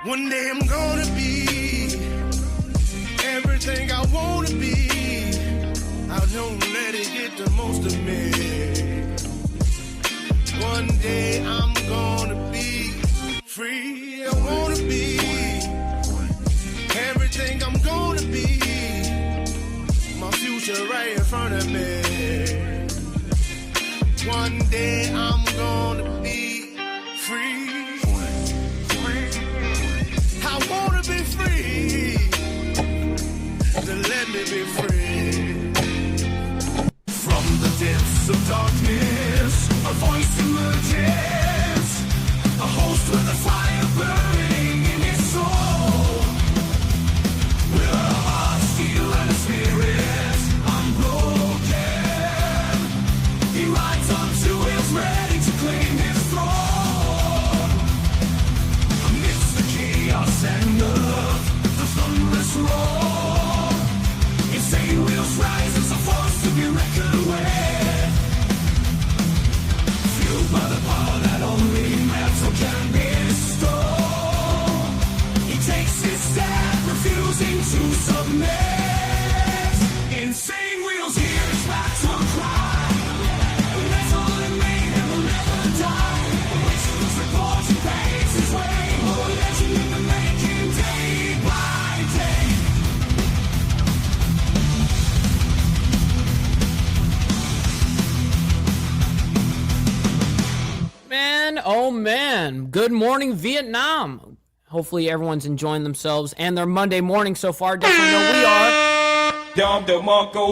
One day I'm gonna be everything I wanna be. I don't let it get the most of me. One day I'm gonna be free. I wanna be everything I'm gonna be. My future right in front of me. One day I'm gonna be free. I wanna be free. To let me be free. From the depths of darkness, a voice emerges. A host with a fire burning in his soul. With a heart of steel and a spirit unbroken. He rides on two wheels ready to claim his throne. Amidst the chaos and the thunderous roar, insane wheels rise as a force to be reckoned with. Fueled by the power that only metal can bestow. He takes his stand, refusing to submit. Insane wheels hear his battle cry. Metal and mayhem will never die. Whistlers report and paves his way. More legend in the making, day by day. Man, oh man, good morning Vietnam. Hopefully everyone's enjoying themselves and their Monday morning so far. Definitely know we are.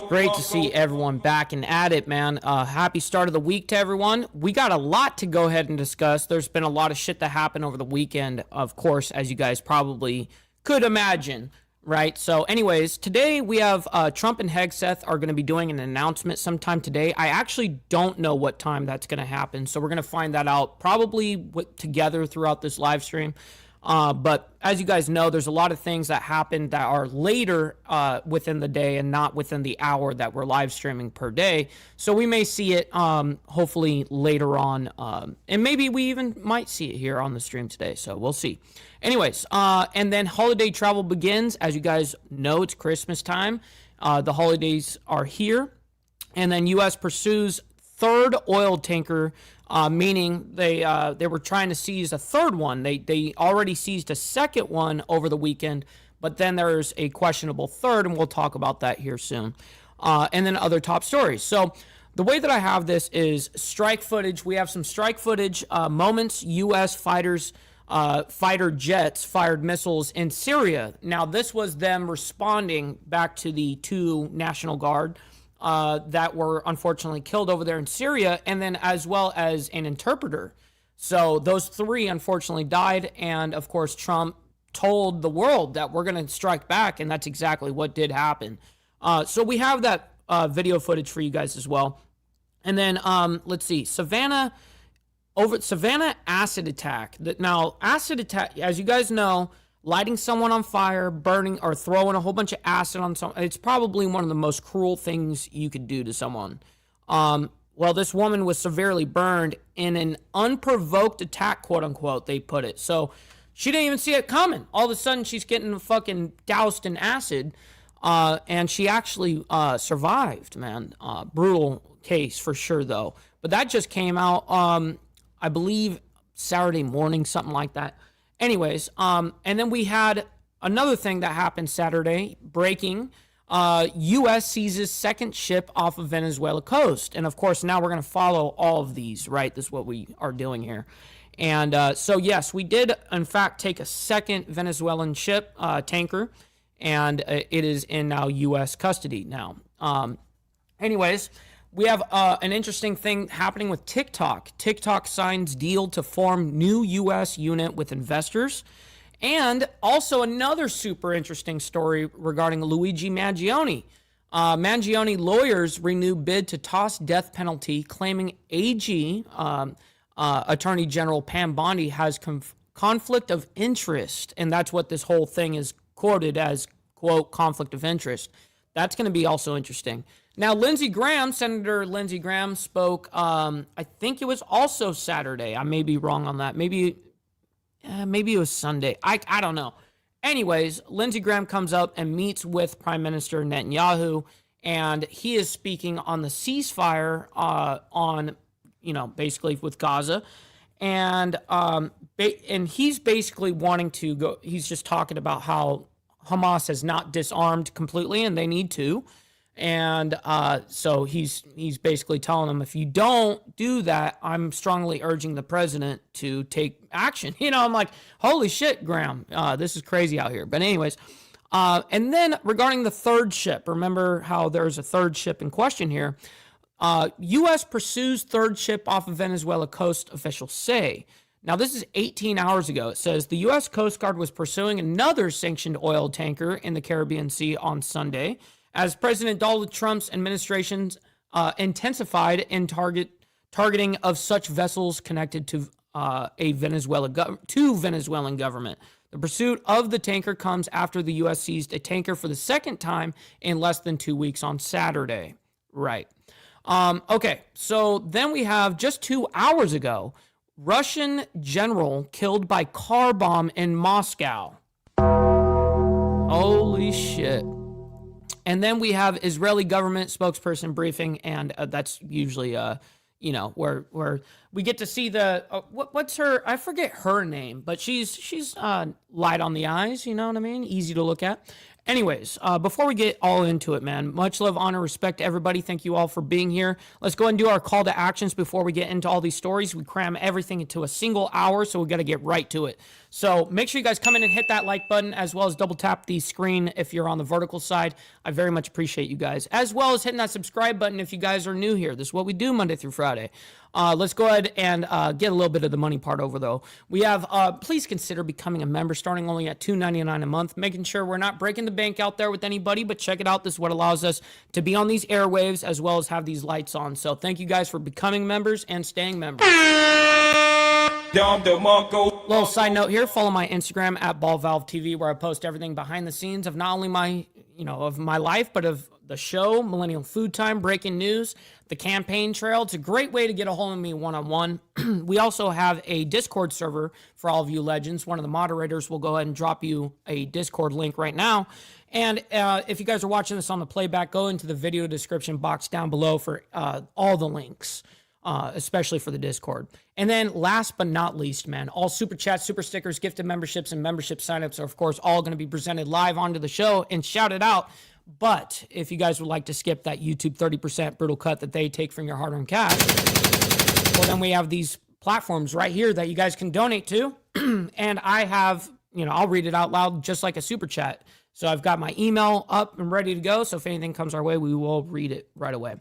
Great to see everyone back and at it, man. Happy start of the week to everyone. We got a lot to go ahead and discuss. There's been a lot of shit that happened over the weekend, of course, as you guys probably could imagine, right? So anyways, today we have Trump and Hegseth are going to be doing an announcement sometime today. I actually don't know what time that's going to happen, so we're going to find that out probably together throughout this live stream. But as you guys know, there's a lot of things that happen that are later within the day and not within the hour that we're live streaming per day. So we may see it hopefully later on, and maybe we even might see it here on the stream today. So we'll see. Anyways, and then holiday travel begins. As you guys know, it's Christmas time. The holidays are here. And then U.S. pursues third oil tanker, meaning they were trying to seize a third one. They already seized a second one over the weekend, but then there's a questionable third, and we'll talk about that here soon. And then other top stories. So the way that I have this is strike footage. We have some strike footage moments. U.S. fighter jets fired missiles in Syria. Now, this was them responding back to the two National Guard that were unfortunately killed over there in Syria, and then as well as an interpreter. So those three unfortunately died, and of course Trump told the world that we're going to strike back, and that's exactly what did happen. So we have that video footage for you guys as well. And then let's see, Savannah acid attack. Now, acid attack, as you guys know, lighting someone on fire, burning, or throwing a whole bunch of acid on someone, it's probably one of the most cruel things you could do to someone. Well, this woman was severely burned in an unprovoked attack, quote unquote, they put it. So she didn't even see it coming. All of a sudden, she's getting fucking doused in acid, and she actually survived, man. Brutal case for sure, though. But that just came out, I believe, Saturday morning, something like that. Anyways, and then we had another thing that happened Saturday, breaking. U.S. seizes second ship off of Venezuela coast. And of course, now we're going to follow all of these, right? This is what we are doing here. And so, yes, we did, in fact, take a second Venezuelan ship, tanker, and it is in now U.S. custody now. Anyways, we have an interesting thing happening with TikTok. TikTok signs deal to form new U.S. unit with investors. And also another super interesting story regarding Luigi Mangione. Mangione lawyers renew bid to toss death penalty, claiming AG, Attorney General Pam Bondi, has conflict of interest. And that's what this whole thing is quoted as, quote, conflict of interest. That's going to be also interesting. Now, Senator Lindsey Graham spoke, I think it was also Saturday. I may be wrong on that. Maybe maybe it was Sunday. I don't know. Anyways, Lindsey Graham comes up and meets with Prime Minister Netanyahu, and he is speaking on the ceasefire on, basically with Gaza. And he's basically wanting to go, he's just talking about how Hamas has not disarmed completely and they need to. And so he's basically telling them, if you don't do that, I'm strongly urging the president to take action. I'm like, holy shit, Graham, this is crazy out here. But anyways, and then regarding the third ship, remember how there's a third ship in question here. U.S. pursues third ship off of Venezuela coast, officials say. Now, this is 18 hours ago. It says the U.S. Coast Guard was pursuing another sanctioned oil tanker in the Caribbean Sea on Sunday, as President Donald Trump's administration's intensified in targeting of such vessels connected to Venezuelan government. The pursuit of the tanker comes after the U.S. seized a tanker for the second time in less than 2 weeks on Saturday. Right. Okay, so then we have just 2 hours ago, Russian general killed by car bomb in Moscow. Holy shit. And then we have Israeli government spokesperson briefing, and that's usually, where we get to see the, what's her, I forget her name, but she's light on the eyes, you know what I mean? Easy to look at. Anyways, before we get all into it, man, much love, honor, respect to everybody. Thank you all for being here. Let's go ahead and do our call to actions before we get into all these stories. We cram everything into a single hour, so we got to get right to it. So make sure you guys come in and hit that like button, as well as double tap the screen if you're on the vertical side. I very much appreciate you guys, as well as hitting that subscribe button if you guys are new here. This is what we do Monday through Friday. Let's go ahead and get a little bit of the money part over, though. We have, please consider becoming a member, starting only at $2.99 a month, making sure we're not breaking the bank out there with anybody, but check it out. This is what allows us to be on these airwaves as well as have these lights on. So thank you guys for becoming members and staying members. Little side note here, follow my Instagram at BallValveTV, where I post everything behind the scenes of not only my, of my life, but of the show, Millennial Food Time, breaking news, the campaign trail. It's a great way to get a hold of me one-on-one. We also have a Discord server for all of you legends. One of the moderators will go ahead and drop you a Discord link right now. And if you guys are watching this on the playback, go into the video description box down below for all the links, especially for the Discord. And then last but not least, man, all super chats, super stickers, gifted memberships, and membership signups are, of course, all going to be presented live onto the show and shouted out. But if you guys would like to skip that YouTube 30% brutal cut that they take from your hard-earned cash, well, then we have these platforms right here that you guys can donate to. And I have, I'll read it out loud just like a super chat. So I've got my email up and ready to go. So if anything comes our way, we will read it right away.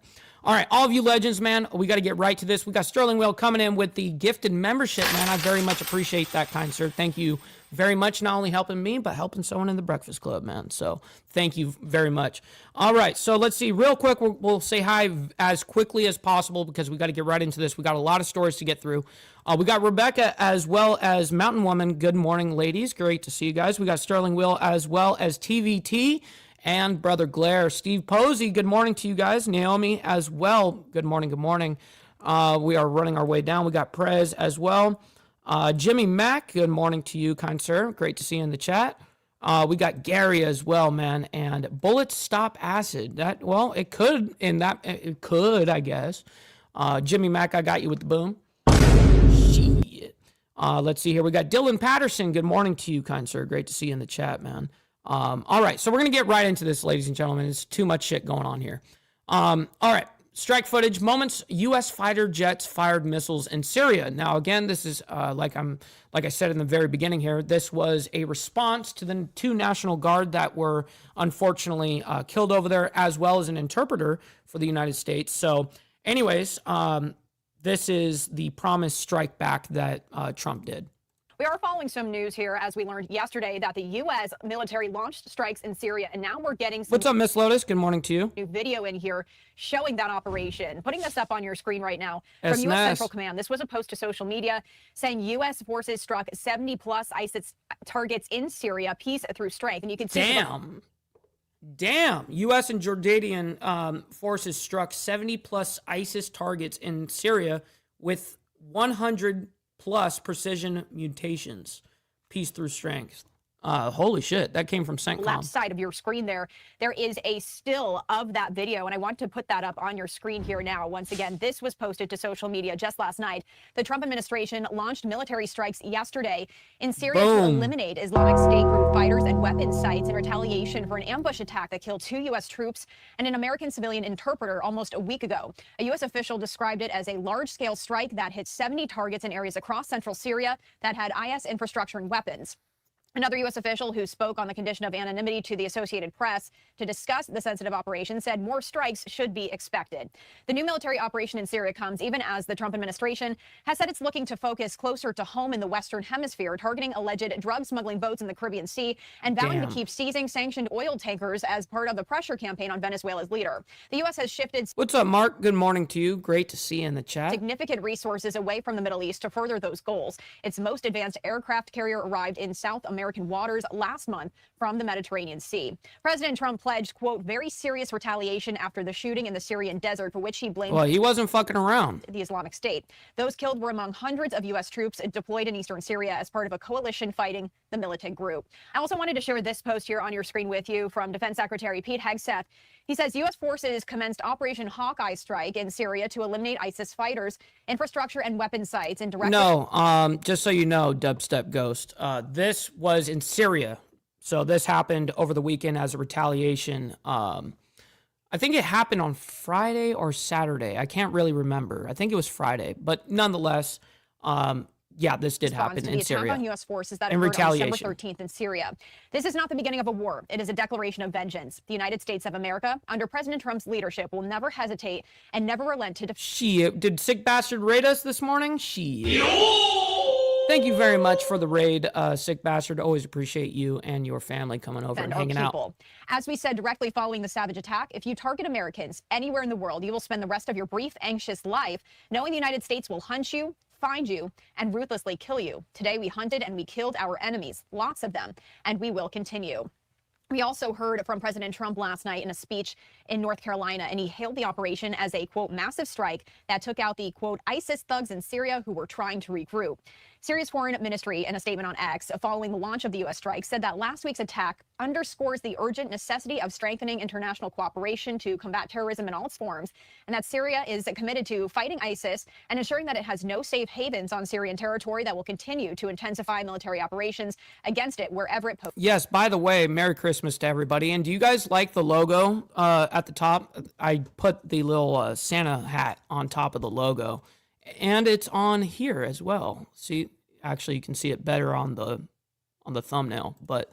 All right, all of you legends, man, we got to get right to this. We got Sterling Will coming in with the gifted membership, man. I very much appreciate that, kind sir. Thank you very much, not only helping me, but helping someone in the Breakfast Club, man. So thank you very much. All right, so let's see. Real quick, we'll say hi as quickly as possible because we got to get right into this. We got a lot of stories to get through. We got Rebecca as well as Mountain Woman. Good morning, ladies. Great to see you guys. We got Sterling Will as well as TVT. And Brother Glare, Steve Posey, good morning to you guys. Naomi as well, good morning, good morning. We are running our way down. We got Prez as well. Jimmy Mack, good morning to you, kind sir. Great to see you in the chat. We got Gary as well, man. And bullets stop acid. It could, I guess. Jimmy Mack, I got you with the boom. Shit. Let's see here. We got Dylan Patterson. Good morning to you, kind sir. Great to see you in the chat, man. All right, so we're going to get right into this, ladies and gentlemen. It's too much shit going on here. All right, strike footage. Moments U.S. fighter jets fired missiles in Syria. Now, again, this is, like I said in the very beginning here, this was a response to the 2 National Guard that were unfortunately killed over there, as well as an interpreter for the United States. So, anyways, this is the promised strike back that Trump did. We are following some news here as we learned yesterday that the U.S. military launched strikes in Syria, and now we're getting some... What's up, Miss Lotus? Good morning to you. New video in here showing that operation. Putting this up on your screen right now from U.S. Central Command. This was a post to social media saying U.S. forces struck 70-plus ISIS targets in Syria, peace through strength. And you can see... Damn. U.S. and Jordanian forces struck 70-plus ISIS targets in Syria with 100-plus precision mutations. Peace through strength. Holy shit, that came from CENTCOM. Left side of your screen there is a still of that video, and I want to put that up on your screen here now. Once again, this was posted to social media just last night. The Trump administration launched military strikes yesterday in Syria to eliminate Islamic State group fighters and weapons sites in retaliation for an ambush attack that killed 2 U.S. troops and an American civilian interpreter almost a week ago. A U.S. official described it as a large-scale strike that hit 70 targets in areas across central Syria that had IS infrastructure and weapons. Another U.S. official who spoke on the condition of anonymity to the Associated Press to discuss the sensitive operation said more strikes should be expected. The new military operation in Syria comes even as the Trump administration has said it's looking to focus closer to home in the Western Hemisphere, targeting alleged drug smuggling boats in the Caribbean Sea and vowing to keep seizing sanctioned oil tankers as part of the pressure campaign on Venezuela's leader. The U.S. has shifted... What's up, Mark? Good morning to you. Great to see you in the chat. ...significant resources away from the Middle East to further those goals. Its most advanced aircraft carrier arrived in South American waters last month from the Mediterranean Sea. President Trump pledged, quote, very serious retaliation after the shooting in the Syrian desert, for which he blamed... Well, he wasn't fucking around. ...the Islamic State. Those killed were among hundreds of U.S. troops deployed in eastern Syria as part of a coalition fighting the militant group. I also wanted to share this post here on your screen with you from Defense Secretary Pete Hegseth. He says U.S. forces commenced Operation Hawkeye Strike in Syria to eliminate ISIS fighters, infrastructure, and weapon sites in direct... No, just so you know, Dubstep Ghost, this was in Syria. So this happened over the weekend as a retaliation. I think it happened on Friday or Saturday. I can't really remember. I think it was Friday. But nonetheless, yeah, this did happen in Syria. Attack on U.S. forces that occurred on December 13th in Syria. This is not the beginning of a war. It is a declaration of vengeance. The United States of America, under President Trump's leadership, will never hesitate and never relent to... Shit, did Sick Bastard raid us this morning? Shit. Thank you very much for the raid, Sick Bastard. Always appreciate you and your family coming over and hanging out. As we said directly following the savage attack, if you target Americans anywhere in the world, you will spend the rest of your brief, anxious life knowing the United States will hunt you, find you, and ruthlessly kill you. Today, we hunted and we killed our enemies, lots of them, and we will continue. We also heard from President Trump last night in a speech in North Carolina, and he hailed the operation as a, quote, massive strike that took out the, quote, ISIS thugs in Syria who were trying to regroup. Syria's foreign ministry, in a statement on X following the launch of the U.S. strike, said that last week's attack underscores the urgent necessity of strengthening international cooperation to combat terrorism in all its forms, and that Syria is committed to fighting ISIS and ensuring that it has no safe havens on Syrian territory, that will continue to intensify military operations against it wherever it poses. Yes, by the way, Merry Christmas to everybody. And do you guys like the logo at the top? I put the little Santa hat on top of the logo. And it's on here as well. See, actually, you can see it better on the thumbnail. But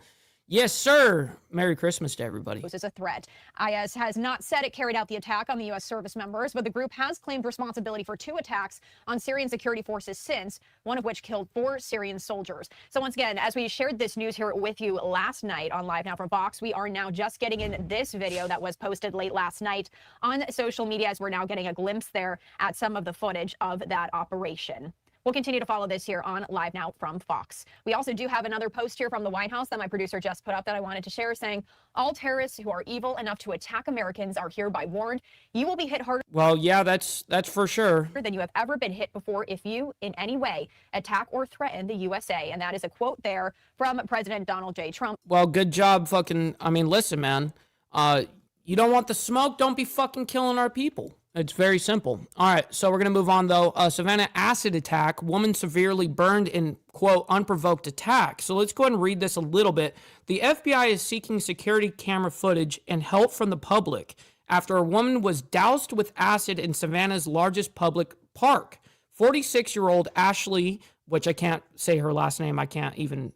yes, sir. Merry Christmas to everybody. This is a threat. IS has not said it carried out the attack on the U.S. service members, but the group has claimed responsibility for 2 attacks on Syrian security forces since, one of which killed 4 Syrian soldiers. So once again, as we shared this news here with you last night on Live Now from Fox, we are now just getting in this video that was posted late last night on social media, as we're now getting a glimpse there at some of the footage of that operation. We'll continue to follow this here on Live Now from Fox. We also do have another post here from the White House that my producer just put up that I wanted to share, saying all terrorists who are evil enough to attack Americans are hereby warned. You will be hit harder. Well, yeah, that's for sure. Than you have ever been hit before if you in any way attack or threaten the USA. And that is a quote there from President Donald J. Trump. Well, good job fucking, I mean, listen, man, you don't want the smoke, don't be fucking killing our people. It's very simple. All right, so we're going to move on, though. Savannah acid attack. Woman severely burned in, quote, unprovoked attack. So let's go ahead and read this a little bit. The FBI is seeking security camera footage and help from the public after a woman was doused with acid in Savannah's largest public park. 46-year-old Ashley, which I can't say her last name. I can't even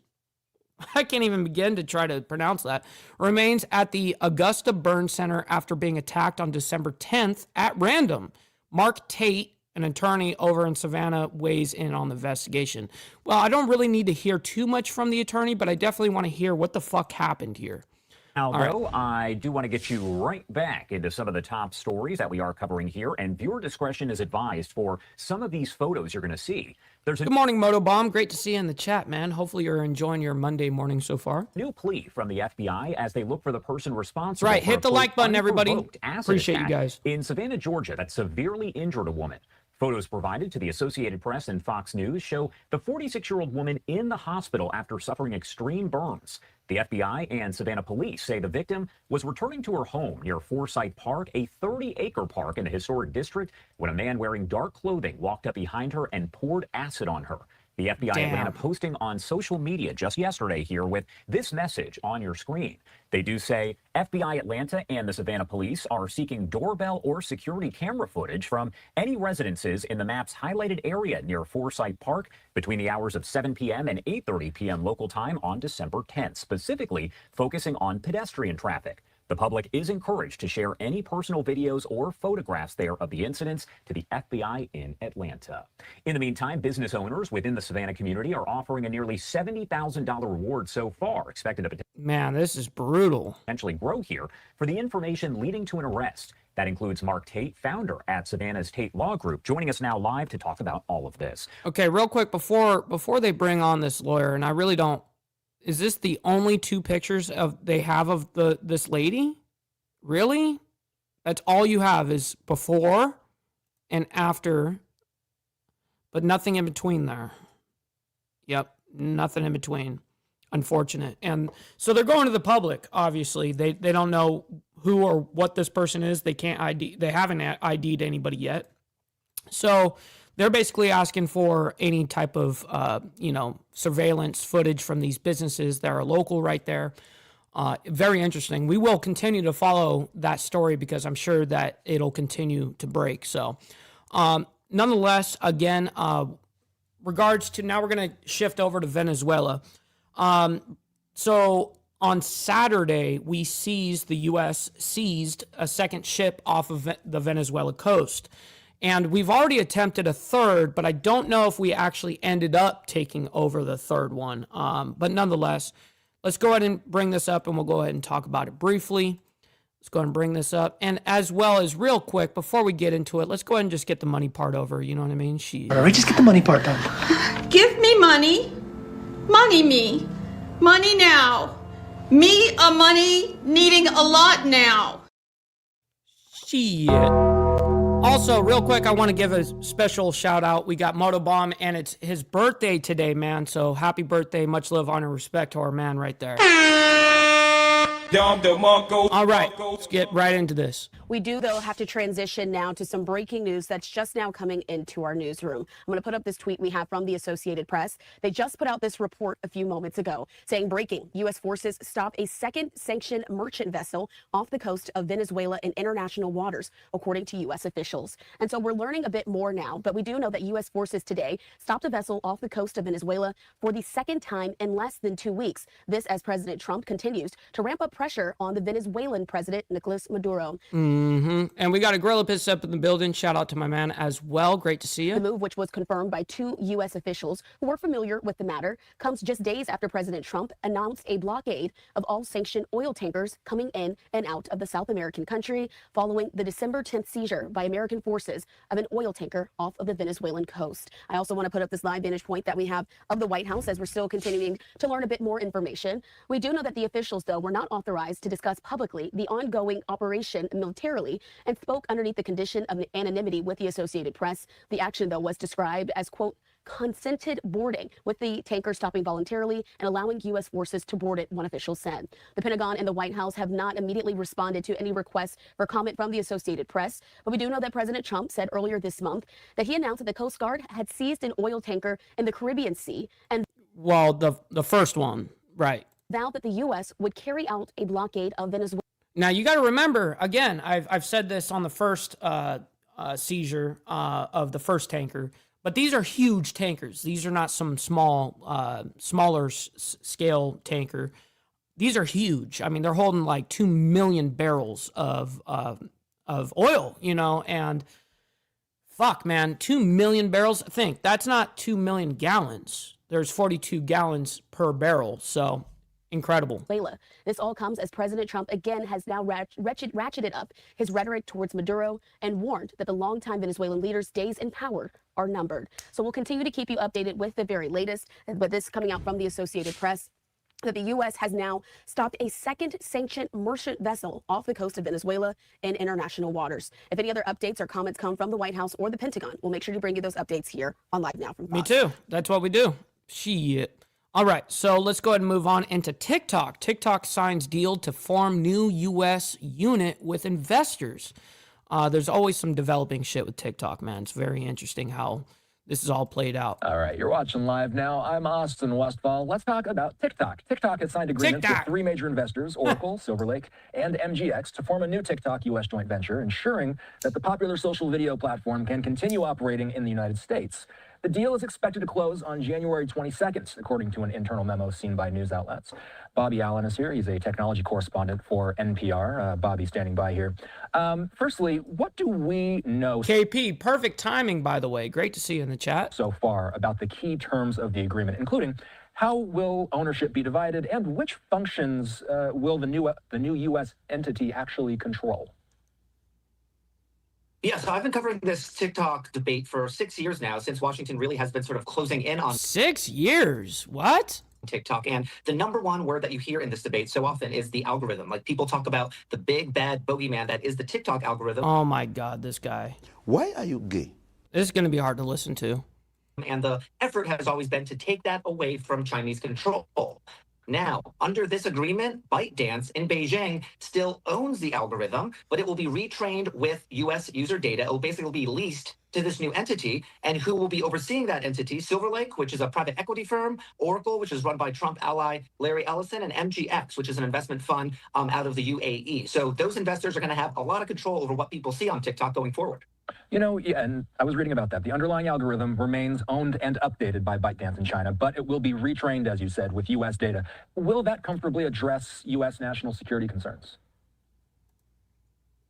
begin to try to pronounce that, remains at the Augusta Burn Center after being attacked on December 10th at random. Mark Tate, an attorney over in Savannah, weighs in on the investigation. Well, I don't really need to hear too much from the attorney, but I definitely want to hear what the fuck happened here. Now, though, I do want to get you right back into some of the top stories that we are covering here, and viewer discretion is advised for some of these photos you're going to see. Good morning, Motobomb. Great to see you in the chat, man. Hopefully you're enjoying your Monday morning so far. New plea from the FBI as they look for the person responsible. Right, hit the like button, everybody. Appreciate you guys. In Savannah, Georgia, that severely injured a woman. Photos provided to the Associated Press and Fox News show the 46-year-old woman in the hospital after suffering extreme burns. The FBI and Savannah police say the victim was returning to her home near Forsyth Park, a 30-acre park in the historic district, when a man wearing dark clothing walked up behind her and poured acid on her. The FBI Atlanta posting on social media just yesterday here with this message on your screen. They do say FBI Atlanta and the Savannah police are seeking doorbell or security camera footage from any residences in the map's highlighted area near Forsyth Park between the hours of 7 p.m. and 8:30 p.m. local time on December 10th, specifically focusing on pedestrian traffic. The public is encouraged to share any personal videos or photographs there of the incidents to the FBI in Atlanta. In the meantime, business owners within the Savannah community are offering a nearly $70,000 reward so far, expected to Man, this is brutal. Potentially grow here for the information leading to an arrest. That includes Mark Tate, founder at Savannah's Tate Law Group, joining us now live to talk about all of this. Okay, real quick, before they bring on this lawyer, and I really don't, is this the only two pictures they have of this lady? Really? That's all you have is before and after, but nothing in between there. Yep, nothing in between. Unfortunate. And so they're going to the public, obviously. They don't know who or what this person is. They can't ID. They haven't ID'd anybody yet. So they're basically asking for any type of, surveillance footage from these businesses that are local right there. Very interesting. We will continue to follow that story because I'm sure that it'll continue to break. So, nonetheless, again, regards to now we're going to shift over to Venezuela. So on Saturday, the U.S. seized a second ship off of the Venezuela coast. And we've already attempted a third, but I don't know if we actually ended up taking over the third one. But nonetheless, let's go ahead and bring this up and we'll go ahead and talk about it briefly. Let's go ahead and bring this up. And as well as real quick, before we get into it, let's go ahead and just get the money part over. You know what I mean? All right, just get the money part done. Give me money. Money me. Money now. Me a money needing a lot now. Shit. Also, real quick, I want to give a special shout out. We got Motobomb, and it's his birthday today, man. So happy birthday. Much love, honor, respect to our man right there. All right, let's get right into this. We do, though, have to transition now to some breaking news that's just now coming into our newsroom. I'm going to put up this tweet we have from the Associated Press. They just put out this report a few moments ago saying, breaking, U.S. forces stop a second sanctioned merchant vessel off the coast of Venezuela in international waters, according to U.S. officials. And so we're learning a bit more now, but we do know that U.S. forces today stopped a vessel off the coast of Venezuela for the second time in less than 2 weeks. This as President Trump continues to ramp up pressure on the Venezuelan president, Nicolas Maduro. And we got a Gorilla Piss up in the building. Shout out to my man as well. Great to see you. The move, which was confirmed by 2 U.S. officials who were familiar with the matter, comes just days after President Trump announced a blockade of all sanctioned oil tankers coming in and out of the South American country following the December 10th seizure by American forces of an oil tanker off of the Venezuelan coast. I also want to put up this live vantage point that we have of the White House as we're still continuing to learn a bit more information. We do know that the officials, though, were not authorized to discuss publicly the ongoing operation militarily and spoke underneath the condition of anonymity with the Associated Press. The action, though, was described as, quote, consented boarding, with the tanker stopping voluntarily and allowing U.S. forces to board it, one official said. The Pentagon and the White House have not immediately responded to any requests for comment from the Associated Press, but we do know that President Trump said earlier this month that he announced that the Coast Guard had seized an oil tanker in the Caribbean Sea and the first one, right, vowed that the U.S. would carry out a blockade of Venezuela. Now, you got to remember, again, I've said this on the first seizure of the first tanker, but these are huge tankers. These are not some smaller scale tanker. These are huge. I mean, they're holding like 2 million barrels of oil, and fuck, man, 2 million barrels. Think, that's not 2 million gallons. There's 42 gallons per barrel, so incredible. This all comes as President Trump again has now ratcheted up his rhetoric towards Maduro and warned that the longtime Venezuelan leader's days in power are numbered. So we'll continue to keep you updated with the very latest, but this coming out from the Associated Press. that the U.S. has now stopped a second sanctioned merchant vessel off the coast of Venezuela in international waters. If any other updates or comments come from the White House or the Pentagon, we'll make sure to bring you those updates here on Live Now from Fox. Me too. That's what we do. Shit. All right, so let's go ahead and move on into TikTok. TikTok signs deal to form new U.S. unit with investors. There's always some developing shit with TikTok, man. It's very interesting how this is all played out. All right, you're watching Live Now. I'm Austin Westfall. Let's talk about TikTok. TikTok has signed agreements with 3 major investors, Oracle, Silver Lake, and MGX, to form a new TikTok U.S. joint venture, ensuring that the popular social video platform can continue operating in the United States. The deal is expected to close on January 22nd, according to an internal memo seen by news outlets. Bobby Allen is here. He's a technology correspondent for NPR. Bobby standing by here. Firstly, what do we know KP, perfect timing, by the way. Great to see you in the chat. So far about the key terms of the agreement, including how will ownership be divided and which functions will the new U.S. entity actually control? Yeah, so I've been covering this TikTok debate for 6 years now, since Washington really has been sort of closing in on 6 years? What? TikTok. And the number one word that you hear in this debate so often is the algorithm. Like, people talk about the big bad bogeyman that is the TikTok algorithm. Oh my God, this guy. Why are you gay? This is going to be hard to listen to. And the effort has always been to take that away from Chinese control. Now, under this agreement, ByteDance in Beijing still owns the algorithm, but it will be retrained with U.S. user data. It will basically be leased to this new entity. And who will be overseeing that entity? Silver Lake, which is a private equity firm, Oracle, which is run by Trump ally Larry Ellison, and MGX, which is an investment fund out of the UAE. So those investors are going to have a lot of control over what people see on TikTok going forward. You know, yeah, and I was reading about that. The underlying algorithm remains owned and updated by ByteDance in China, but it will be retrained, as you said, with U.S. data. Will that comfortably address U.S. national security concerns?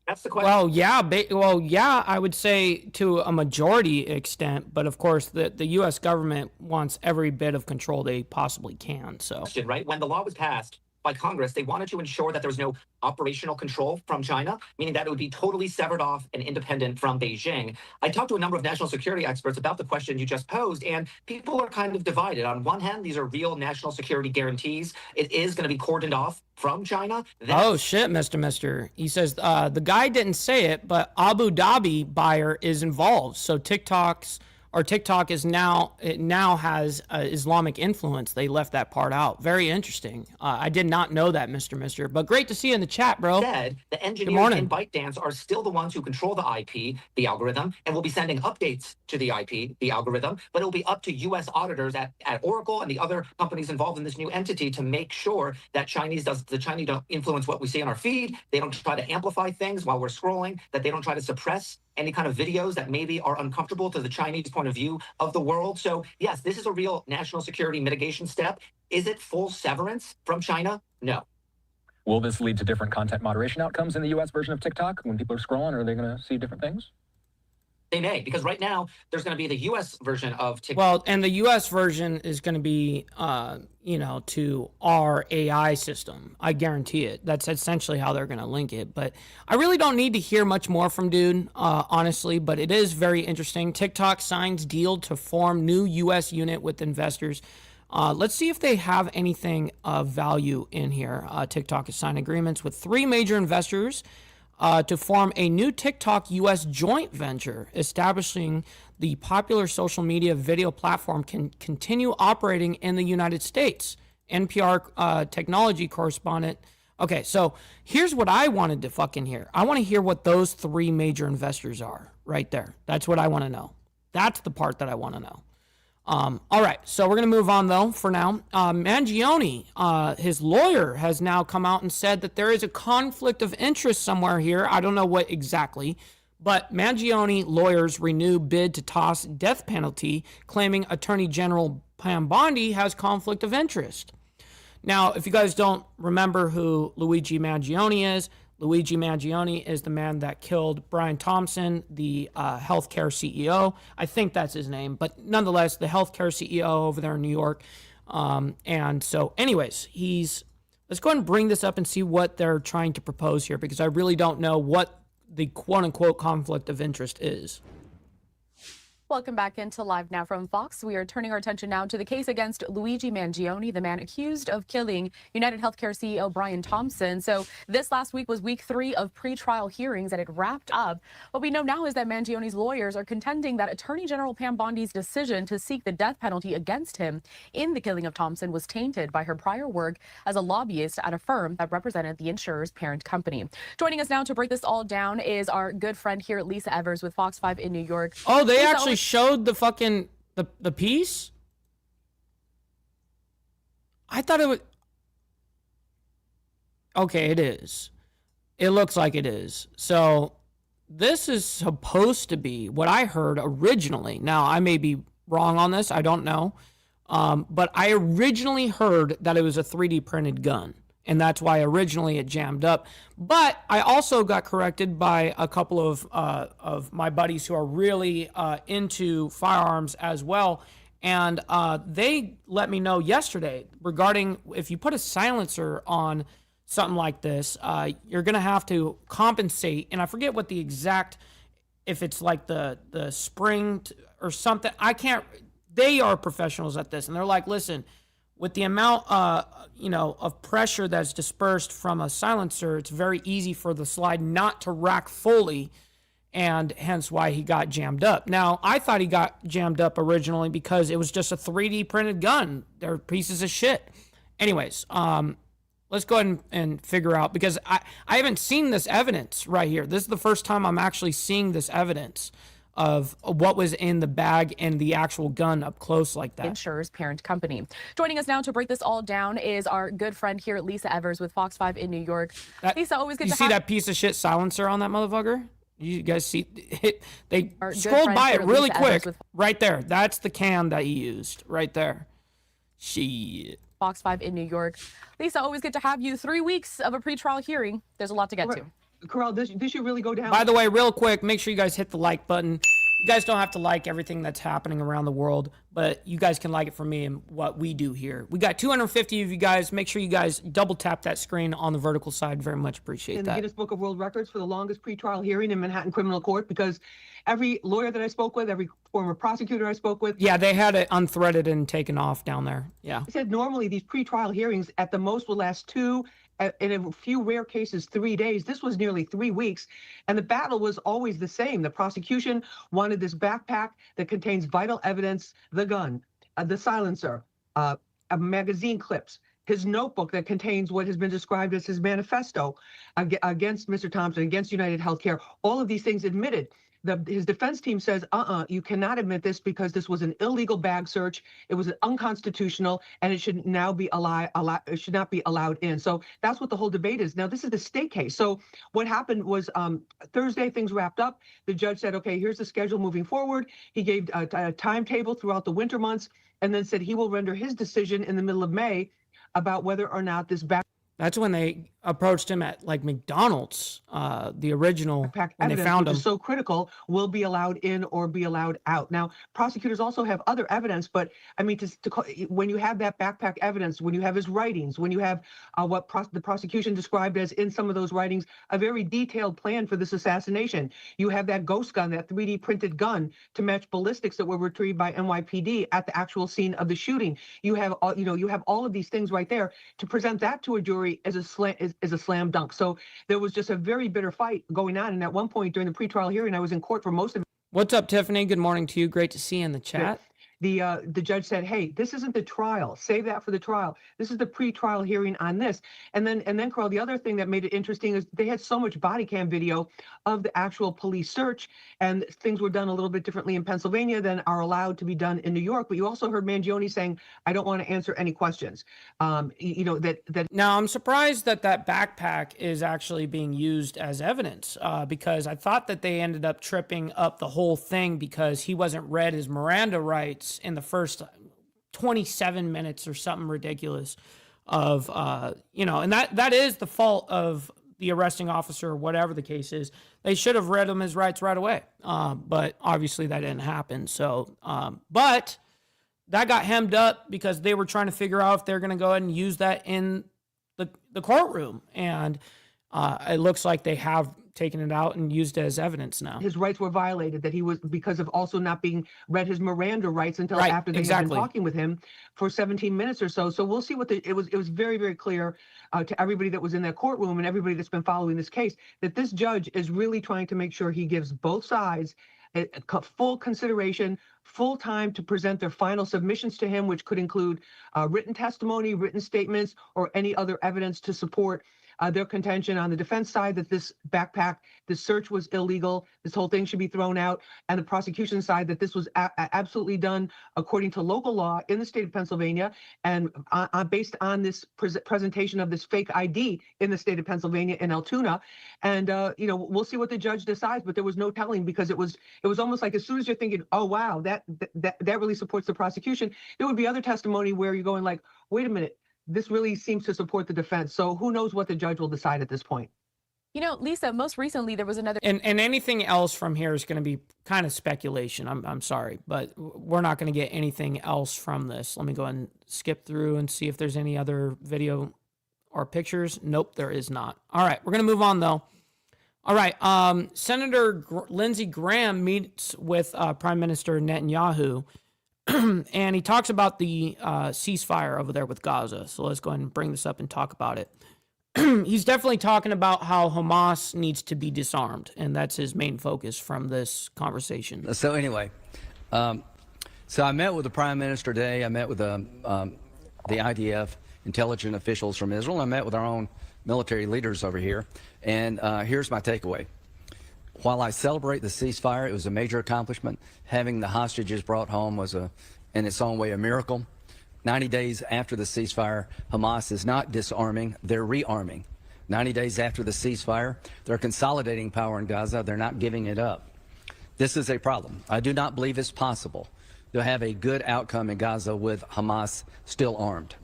That's the question. Well, yeah, I would say to a majority extent, but of course the U.S. government wants every bit of control they possibly can. So, right? When the law was passed by Congress, they wanted to ensure that there was no operational control from China, meaning that it would be totally severed off and independent from Beijing. I talked to a number of national security experts about the question you just posed, and people are kind of divided. On one hand, these are real national security guarantees. It is going to be cordoned off from China. Oh, shit, Mr. He says the guy didn't say it, but Abu Dhabi buyer is involved. So TikTok is now has Islamic influence. They left that part out. Very interesting. I did not know that, Mr. But great to see you in the chat, bro. Said the engineers in ByteDance are still the ones who control the IP, the algorithm, and will be sending updates to the IP, the algorithm. But it'll be up to U.S. auditors at Oracle and the other companies involved in this new entity to make sure that the Chinese don't influence what we see on our feed. They don't try to amplify things while we're scrolling. That they don't try to suppress any kind of videos that maybe are uncomfortable to the Chinese point of view of the world. So yes, this is a real national security mitigation step. Is it full severance from China? No. Will this lead to different content moderation outcomes in the U.S. version of TikTok? When people are scrolling, are they going to see different things? They may, because right now there's going to be the U.S. version of TikTok. Well, and the U.S. version is going to be, to our AI system. I guarantee it. That's essentially how they're going to link it. But I really don't need to hear much more from dude, honestly. But it is very interesting. TikTok signs deal to form new U.S. unit with investors. Let's see if they have anything of value in here. TikTok has signed agreements with 3 major investors to form a new TikTok U.S. joint venture, establishing the popular social media video platform can continue operating in the United States. NPR technology correspondent. Okay, so here's what I wanted to fucking hear. I want to hear what those 3 major investors are right there. That's what I want to know. That's the part that I want to know. All right, so we're going to move on, though, for now. Mangione, his lawyer, has now come out and said that there is a conflict of interest somewhere here. I don't know what exactly, but Mangione lawyers renew bid to toss death penalty, claiming Attorney General Pam Bondi has conflict of interest. Now, if you guys don't remember who Luigi Mangione is the man that killed Brian Thompson, the healthcare CEO. I think that's his name, but nonetheless, the healthcare CEO over there in New York. And so anyways, let's go ahead and bring this up and see what they're trying to propose here, because I really don't know what the quote unquote conflict of interest is. Welcome back into Live Now from Fox. We are turning our attention now to the case against Luigi Mangione, the man accused of killing United Healthcare CEO Brian Thompson. So this last week was week 3 of pretrial hearings that had wrapped up. What we know now is that Mangione's lawyers are contending that Attorney General Pam Bondi's decision to seek the death penalty against him in the killing of Thompson was tainted by her prior work as a lobbyist at a firm that represented the insurer's parent company. Joining us now to break this all down is our good friend here, Lisa Evers with Fox 5 in New York. Oh, they Lisa, actually showed the fucking the piece? I thought it was... Okay, it is. It looks like it is. So this is supposed to be what I heard originally. Now, I may be wrong on this. I don't know. But I originally heard that it was a 3D printed gun. And that's why originally it jammed up. But I also got corrected by a couple of my buddies who are really into firearms as well. And they let me know yesterday regarding if you put a silencer on something like this, you're going to have to compensate. And I forget what the exact, if it's like the spring or something. I can't, they are professionals at this. And they're like, listen, with the amount, of pressure that's dispersed from a silencer, it's very easy for the slide not to rack fully, and hence why he got jammed up. Now, I thought he got jammed up originally because it was just a 3D printed gun. They're pieces of shit. Anyways, let's go ahead and figure out, because I haven't seen this evidence right here. This is the first time I'm actually seeing this evidence of what was in the bag and the actual gun up close like that. Insurer's parent company. Joining us now to break this all down is our good friend here, Lisa Evers with Fox 5 in New York. Lisa, always good to have you. You see that piece of shit silencer on that motherfucker? You guys see it? They scrolled by it really quick. Right there. That's the can that he used. Right there. Shit. Fox 5 in New York. Lisa, always good to have you. 3 weeks of a pretrial hearing. There's a lot to get to. Corral, this should really go down. By the way, real quick, make sure you guys hit the like button. You guys don't have to like everything that's happening around the world, but you guys can like it for me and what we do here. We got 250 of you guys. Make sure you guys double tap that screen on the vertical side. Very much appreciate in that. the Guinness Book of World Records for the longest pretrial hearing in Manhattan Criminal Court, because every lawyer that I spoke with, every former prosecutor I spoke with. Yeah, they had it unthreaded and taken off down there. Yeah. They said normally these pretrial hearings at the most will last 2, in a few rare cases, 3 days. This was nearly 3 weeks. And the battle was always the same. The prosecution wanted this backpack that contains vital evidence, the gun, the silencer, magazine clips, his notebook that contains what has been described as his manifesto against Mr. Thompson, against United Healthcare. All of these things admitted. His defense team says, you cannot admit this because this was an illegal bag search. It was unconstitutional, and it should now be it should not be allowed in. So that's what the whole debate is. Now, this is the state case. So what happened was Thursday, things wrapped up. The judge said, okay, here's the schedule moving forward. He gave a timetable throughout the winter months, and then said he will render his decision in the middle of May about whether or not this bag. That's when they approached him at like McDonald's, the original, when they found him. Which is so critical, will be allowed in or be allowed out. Now, prosecutors also have other evidence, but I mean, when you have that backpack evidence, when you have his writings, when you have what the prosecution described as in some of those writings, a very detailed plan for this assassination. You have that ghost gun, that 3D printed gun to match ballistics that were retrieved by NYPD at the actual scene of the shooting. You have, you have all of these things right there to present that to a jury as a slam dunk. So there was just a very bitter fight going on. And at one point during the pretrial hearing, I was in court for most of it. What's up, Tiffany? Good morning to you. Great to see you in the chat. The judge said, hey, this isn't the trial. Save that for the trial. This is the pretrial hearing on this. And then, Carl, the other thing that made it interesting is they had so much body cam video of the actual police search, and things were done a little bit differently in Pennsylvania than are allowed to be done in New York. But you also heard Mangione saying, I don't want to answer any questions. Now, I'm surprised that backpack is actually being used as evidence because I thought that they ended up tripping up the whole thing because he wasn't read his Miranda rights in the first 27 minutes or something ridiculous of, and that is the fault of the arresting officer or whatever the case is. They should have read him his rights right away. But obviously that didn't happen. So, but that got hemmed up because they were trying to figure out if they're going to go ahead and use that in the courtroom. And it looks like they have taken it out and used it as evidence now. His rights were violated, that he was, because of also not being read his Miranda rights until after they had been talking with him for 17 minutes or so. So we'll see what it was very, very clear to everybody that was in that courtroom and everybody that's been following this case, that this judge is really trying to make sure he gives both sides full consideration, full time to present their final submissions to him, which could include written testimony, written statements, or any other evidence to support their contention on the defense side that this backpack, this search was illegal, this whole thing should be thrown out, and the prosecution side that this was absolutely done according to local law in the state of Pennsylvania, and based on this presentation of this fake ID in the state of Pennsylvania in Altoona. And you know, we'll see what the judge decides, but there was no telling, because it was almost like as soon as you're thinking, oh wow, that really supports the prosecution, there would be other testimony where you're going like, wait a minute, this really seems to support the defense. So who knows what the judge will decide at this point. You know, Lisa, most recently there was another... And anything else from here is going to be kind of speculation. I'm sorry, but we're not going to get anything else from this. Let me go ahead and skip through and see if there's any other video or pictures. Nope, there is not. All right, we're going to move on, though. All right, Senator Lindsey Graham meets with Prime Minister Netanyahu, and he talks about the ceasefire over there with Gaza. So let's go ahead and bring this up and talk about it. He's definitely talking about how Hamas needs to be disarmed, and that's his main focus from this conversation. So anyway, so I met with the Prime Minister today. I met with the IDF intelligence officials from Israel. I met with our own military leaders over here, and here's my takeaway. While I celebrate the ceasefire, it was a major accomplishment. Having the hostages brought home was, in its own way, a miracle. 90 days after the ceasefire, Hamas is not disarming, they're rearming. 90 days after the ceasefire, they're consolidating power in Gaza, they're not giving it up. This is a problem. I do not believe it's possible to have a good outcome in Gaza with Hamas still armed.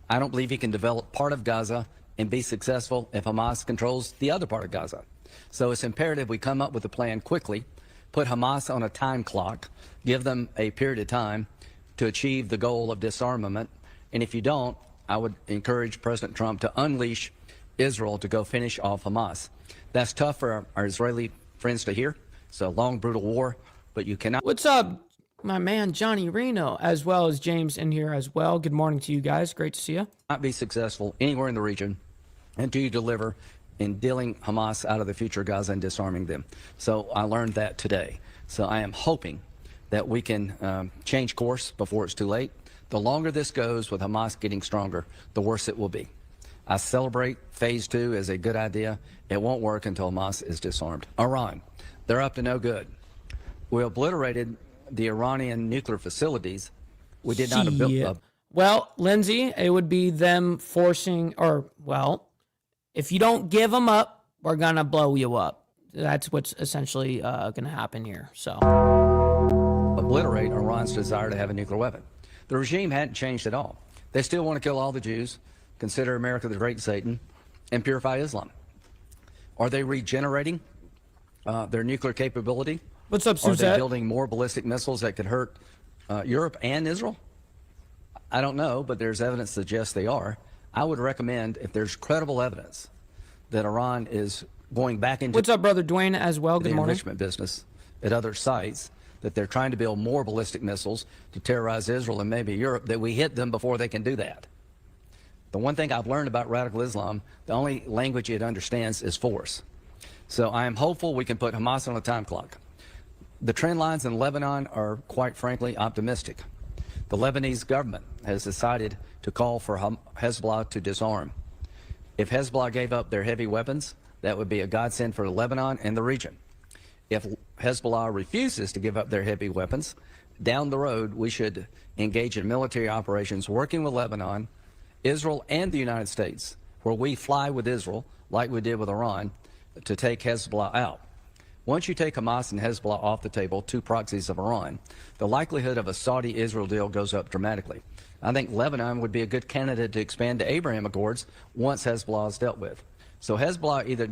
I don't believe he can develop part of Gaza and be successful if Hamas controls the other part of Gaza. So it's imperative we come up with a plan quickly, put Hamas on a time clock, give them a period of time to achieve the goal of disarmament. And if you don't, I would encourage President Trump to unleash Israel to go finish off Hamas. That's tough for our Israeli friends to hear. It's a long, brutal war, but you cannot... What's up, my man Johnny Reno, as well as James in here as well. Good morning to you guys. Great to see you. Not be successful anywhere in the region until you deliver in dealing Hamas out of the future of Gaza and disarming them. So I learned that today. So I am hoping that we can change course before it's too late. The longer this goes with Hamas getting stronger, the worse it will be. I celebrate phase 2 as a good idea. It won't work until Hamas is disarmed. Iran, they're up to no good. We obliterated the Iranian nuclear facilities. We did not build up. Well, Lindsey, it would be them forcing, or, well, if you don't give them up, we're going to blow you up. That's what's essentially going to happen here. So obliterate Iran's desire to have a nuclear weapon. The regime hadn't changed at all. They still want to kill all the Jews, consider America the great Satan, and purify Islam. Are they regenerating their nuclear capability? What's up, Suzette? Are they building more ballistic missiles that could hurt Europe and Israel? I don't know, but there's evidence that suggests they are. I would recommend, if there's credible evidence that Iran is going back into... What's up, Brother Dwayne, as well? Good morning. ...enrichment business at other sites, that they're trying to build more ballistic missiles to terrorize Israel and maybe Europe, that we hit them before they can do that. The one thing I've learned about radical Islam, the only language it understands is force. So I am hopeful we can put Hamas on a time clock. The trend lines in Lebanon are, quite frankly, optimistic. The Lebanese government has decided to call for Hezbollah to disarm. If Hezbollah gave up their heavy weapons, that would be a godsend for Lebanon and the region. If Hezbollah refuses to give up their heavy weapons, down the road we should engage in military operations working with Lebanon, Israel, and the United States, where we fly with Israel, like we did with Iran, to take Hezbollah out. Once you take Hamas and Hezbollah off the table, two proxies of Iran, the likelihood of a Saudi-Israel deal goes up dramatically. I think Lebanon would be a good candidate to expand to Abraham Accords once Hezbollah is dealt with. So Hezbollah either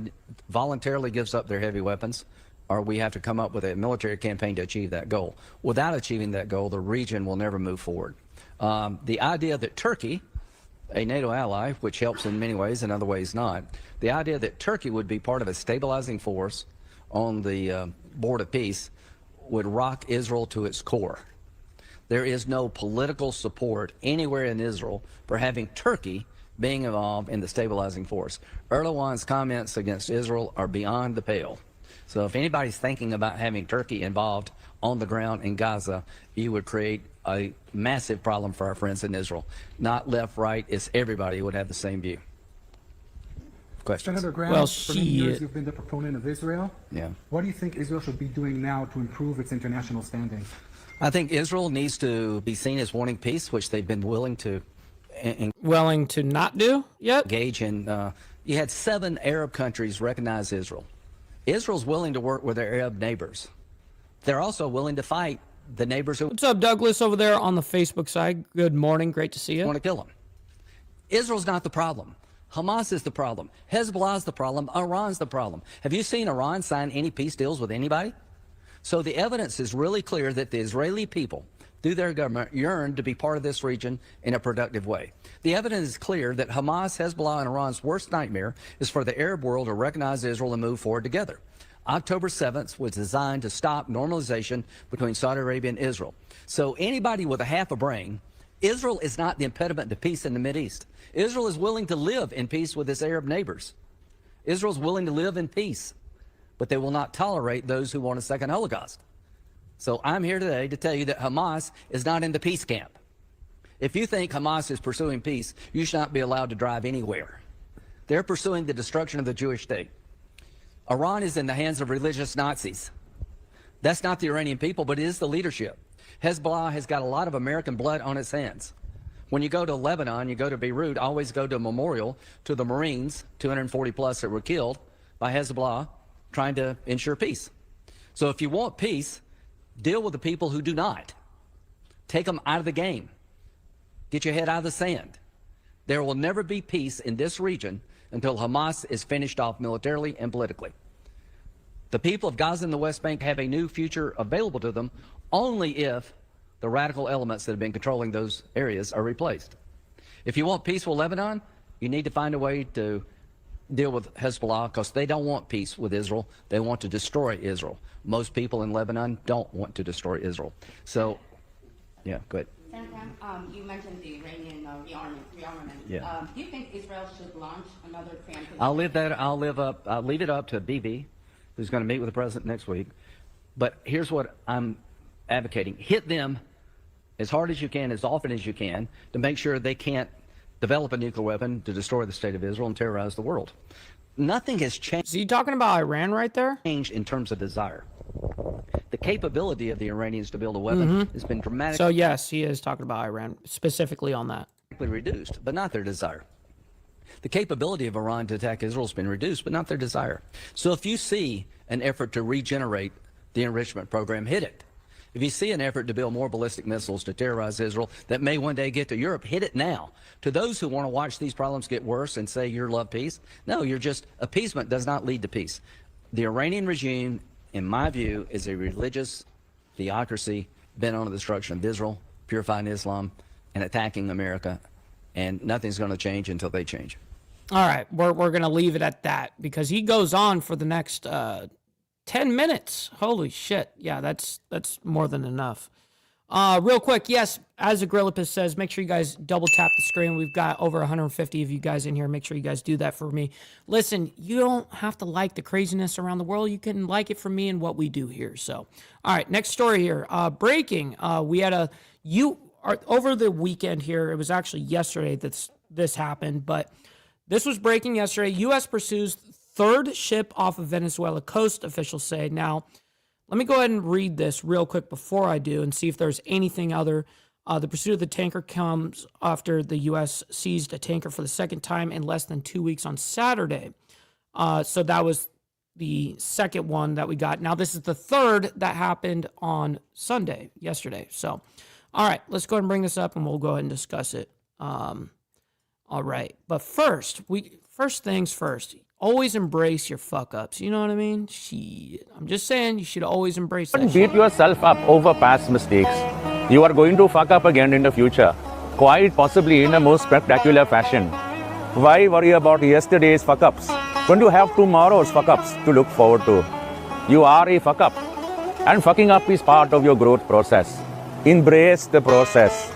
voluntarily gives up their heavy weapons, or we have to come up with a military campaign to achieve that goal. Without achieving that goal, the region will never move forward. The idea that Turkey a NATO ally, which helps in many ways, in other ways not. The idea that Turkey would be part of a stabilizing force on the board of peace would rock Israel to its core. There is no political support anywhere in Israel for having Turkey being involved in the stabilizing force. Erdogan's comments against Israel are beyond the pale. So if anybody's thinking about having Turkey involved on the ground in Gaza, you would create a massive problem for our friends in Israel. Not left, right, it's everybody would have the same view. Questions? Senator Graham, for many years you've been the proponent of Israel. Yeah. What do you think Israel should be doing now to improve its international standing? I think Israel needs to be seen as wanting peace, which they've been willing to not do yet. Engage in. You had 7 Arab countries recognize Israel. Israel's willing to work with their Arab neighbors. They're also willing to fight the neighbors who... What's up, Douglas, over there on the Facebook side? Good morning. Great to see you. Want to kill them. Israel's not the problem. Hamas is the problem. Hezbollah's the problem. Iran's the problem. Have you seen Iran sign any peace deals with anybody? So the evidence is really clear that the Israeli people, through their government, yearn to be part of this region in a productive way. The evidence is clear that Hamas, Hezbollah, and Iran's worst nightmare is for the Arab world to recognize Israel and move forward together. October 7th was designed to stop normalization between Saudi Arabia and Israel. So anybody with a half a brain, Israel is not the impediment to peace in the Mideast. Israel is willing to live in peace with its Arab neighbors. Israel's willing to live in peace, but they will not tolerate those who want a second Holocaust. So I'm here today to tell you that Hamas is not in the peace camp. If you think Hamas is pursuing peace, you should not be allowed to drive anywhere. They're pursuing the destruction of the Jewish state. Iran is in the hands of religious Nazis. That's not the Iranian people, but it is the leadership. Hezbollah has got a lot of American blood on its hands. When you go to Lebanon, you go to Beirut, always go to a memorial to the Marines, 240 plus that were killed by Hezbollah, trying to ensure peace. So if you want peace, deal with the people who do not. Take them out of the game. Get your head out of the sand. There will never be peace in this region until Hamas is finished off militarily and politically. The people of Gaza and the West Bank have a new future available to them only if the radical elements that have been controlling those areas are replaced. If you want peaceful Lebanon, you need to find a way to deal with Hezbollah, because they don't want peace with Israel. They want to destroy Israel. Most people in Lebanon don't want to destroy Israel. So, yeah, go ahead. Senator, you mentioned the Iranian rearmament. Yeah. Do you think Israel should launch another preemptive? I'll leave it up to Bibi, who's going to meet with the president next week. But here's what I'm advocating: hit them as hard as you can, as often as you can, to make sure they can't develop a nuclear weapon to destroy the state of Israel and terrorize the world. Nothing has changed. Is he talking about Iran right there? Changed in terms of desire. The capability of the Iranians to build a weapon has been dramatically. So yes, he is talking about Iran specifically on that. Reduced, but not their desire. The capability of Iran to attack Israel has been reduced, but not their desire. So if you see an effort to regenerate the enrichment program, hit it. If you see an effort to build more ballistic missiles to terrorize Israel that may one day get to Europe, hit it now. To those who want to watch these problems get worse and say you love peace, no, you're just, appeasement does not lead to peace. The Iranian regime, in my view, is a religious theocracy bent on the destruction of Israel, purifying Islam, and attacking America. And nothing's going to change until they change. All right, we're going to leave it at that, because he goes on for the next 10 minutes. Holy shit. Yeah, that's more than enough. Real quick, yes, as Agrillipus says, make sure you guys double tap the screen. We've got over 150 of you guys in here. Make sure you guys do that for me. Listen, you don't have to like the craziness around the world. You can like it for me and what we do here. So, all right, next story here. Breaking. We had over the weekend here, it was actually yesterday that this happened, but this was breaking yesterday. U.S. pursues third ship off of Venezuela coast, officials say. Now, let me go ahead and read this real quick before I do and see if there's anything other. The pursuit of the tanker comes after the U.S. seized a tanker for the second time in less than 2 weeks on Saturday. So that was the second one that we got. Now, this is the third that happened on Sunday, yesterday. So, all right, let's go ahead and bring this up and we'll go ahead and discuss it. All right. But first things first. Always embrace your fuck-ups. You know what I mean? Shit. I'm just saying you should always embrace that. Don't beat yourself up over past mistakes. You are going to fuck up again in the future. quite possibly in a most spectacular fashion. Why worry about yesterday's fuck-ups when you have tomorrow's fuck-ups to look forward to? You are a fuck-up, and fucking up is part of your growth process. Embrace the process.